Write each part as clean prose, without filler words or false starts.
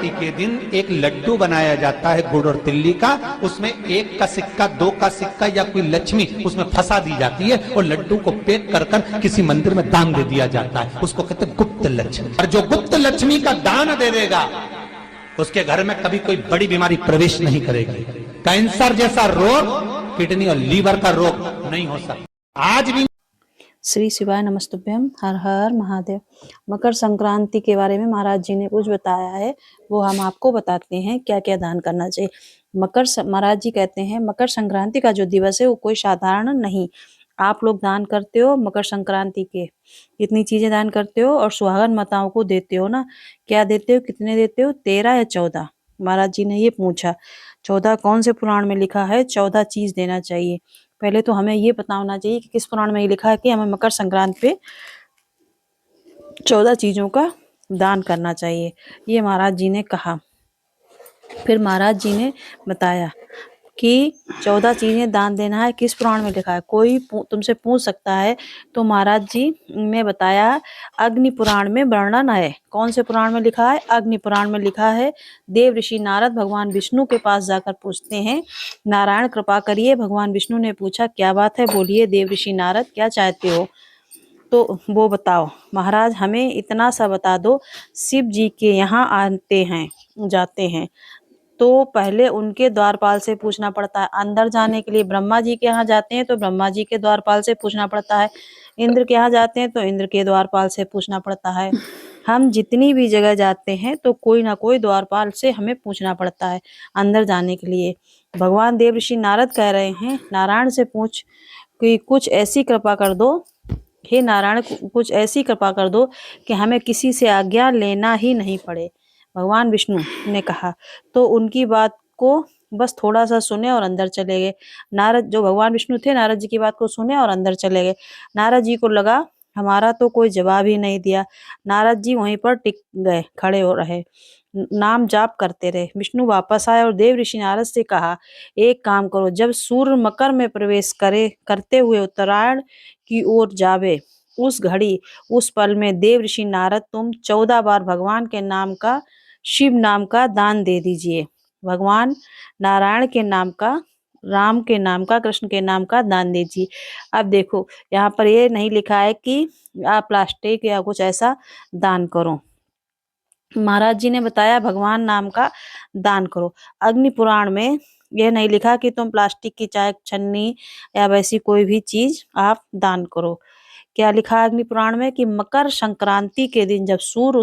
संक्रांति के दिन एक लड्डू बनाया जाता है गुड़ और तिल्ली का, उसमें 1 का सिक्का, 2 का सिक्का या कोई लक्ष्मी उसमें फंसा दी जाती है और लड्डू को पैक कर कर किसी मंदिर में दान दे दिया जाता है। उसको कहते हैं गुप्त लक्ष्मी। और जो गुप्त लक्ष्मी का दान दे देगा उसके घर में कभी कोई बड़ी बीमारी प्रवेश नहीं करेगी। कैंसर जैसा रोग, किडनी और लीवर का रोग नहीं हो सकता। आज भी श्री शिवाय नमस्तुभ्यम, हर हर महादेव। मकर संक्रांति के बारे में महाराज जी ने कुछ बताया है, वो हम आपको बताते हैं क्या क्या दान करना चाहिए। महाराज जी कहते हैं मकर संक्रांति का जो दिवस है वो कोई साधारण नहीं। आप लोग दान करते हो मकर संक्रांति के, इतनी चीजें दान करते हो और सुहागन माताओं को देते हो ना। क्या देते हो, कितने देते हो, 13 या 14? महाराज जी ने ये पूछा 14 कौन से पुराण में लिखा है 14 चीज देना चाहिए। पहले तो हमें ये पता होना चाहिए कि किस पुराण में ये लिखा है कि हमें मकर संक्रांति पे 14 चीजों का दान करना चाहिए, ये महाराज जी ने कहा। फिर महाराज जी ने बताया कि 14 चीजें दान देना है, किस पुराण में लिखा है। कोई तुमसे पूछ सकता है तो महाराज जी ने बताया अग्नि पुराण में वर्णन है। कौन से पुराण में लिखा है? अग्नि पुराण में लिखा है। देव ऋषि नारद भगवान विष्णु के पास जाकर पूछते हैं, नारायण कृपा करिए। भगवान विष्णु ने पूछा क्या बात है, बोलिए देव ऋषि नारद क्या चाहते हो। तो वो बताओ महाराज, हमें इतना सा बता दो, शिव जी के यहाँ आते हैं जाते हैं तो पहले उनके द्वारपाल से पूछना पड़ता है। अंदर जाने के लिए ब्रह्मा जी के यहाँ जाते हैं तो ब्रह्मा जी के द्वारपाल से पूछना पड़ता है। इंद्र के यहाँ जाते हैं तो इंद्र के द्वारपाल से पूछना पड़ता है। हम जितनी भी जगह जाते हैं तो कोई ना कोई द्वारपाल से हमें पूछना पड़ता है अंदर जाने के लिए। भगवान देव ऋषि नारद कह रहे हैं नारायण से पूछ कि कुछ ऐसी कृपा कर दो, हे नारायण कुछ ऐसी कृपा कर दो कि हमें किसी से आज्ञा लेना ही नहीं पड़े। भगवान विष्णु ने कहा तो उनकी बात को बस थोड़ा सा सुने और अंदर चले गए। नारद, जो भगवान विष्णु थे, नारद जी की बात को सुने और अंदर चले गए। नारद जी को लगा हमारा तो कोई जवाब ही नहीं दिया। नारद जी वहीं पर टिक गए, खड़े हो रहे, नाम जाप करते रहे। विष्णु वापस आए और देव ऋषि नारद से कहा एक काम करो, जब सूर्य मकर में प्रवेश करते हुए उत्तरायण की ओर जावे, उस घड़ी उस पल में देव ऋषि नारद तुम 14 बार भगवान के नाम का, शिव नाम का दान दे दीजिए। भगवान नारायण के नाम का, राम के नाम का, कृष्ण के नाम का दान दीजिए। अब देखो यहाँ पर ये नहीं लिखा है कि आप प्लास्टिक या कुछ ऐसा दान करो। महाराज जी ने बताया भगवान नाम का दान करो। अग्नि पुराण में यह नहीं लिखा कि तुम प्लास्टिक की चाय छन्नी या वैसी कोई भी चीज आप दान करो। क्या लिखा है अग्नि पुराण में कि मकर संक्रांति के दिन जब सूर्य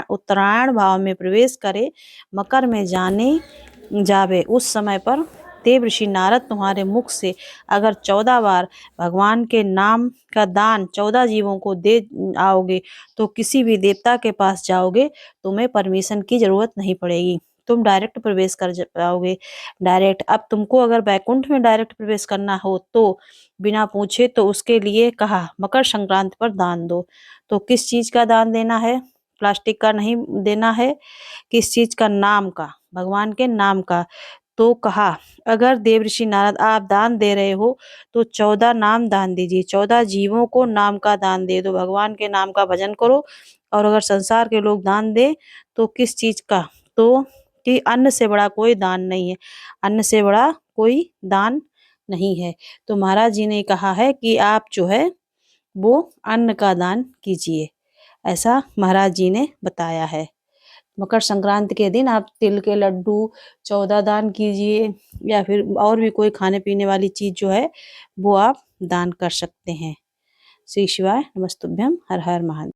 उत्तरायण भाव में प्रवेश करे, मकर में जावे, उस समय पर देव ऋषि नारद तुम्हारे मुख से अगर 14 बार भगवान के नाम का दान 14 जीवों को दे आओगे तो किसी भी देवता के पास जाओगे, तुम्हें परमिशन की जरूरत नहीं पड़ेगी, तुम डायरेक्ट प्रवेश कर पाओगे डायरेक्ट। अब तुमको अगर बैकुंठ में डायरेक्ट प्रवेश करना हो तो बिना पूछे तो उसके लिए कहा मकर संक्रांति पर दान दो। तो किस चीज का दान देना है? प्लास्टिक का नहीं देना है। किस चीज का? नाम का, भगवान के नाम का। तो कहा अगर देव ऋषि नारद आप दान दे रहे हो तो 14 नाम दान दीजिए, 14 जीवों को नाम का दान दे दो, भगवान के नाम का भजन करो। और अगर संसार के लोग दान दे तो किस चीज का? तो कि अन्न से बड़ा कोई दान नहीं है, अन्न से बड़ा कोई दान नहीं है। तो महाराज जी ने कहा है कि आप जो है वो अन्न का दान कीजिए, ऐसा महाराज जी ने बताया है। मकर संक्रांति के दिन आप तिल के लड्डू 14 दान कीजिए या फिर और भी कोई खाने पीने वाली चीज जो है वो आप दान कर सकते हैं। श्री शिवाय नमस्तुभ्यम, हर हर महादेव।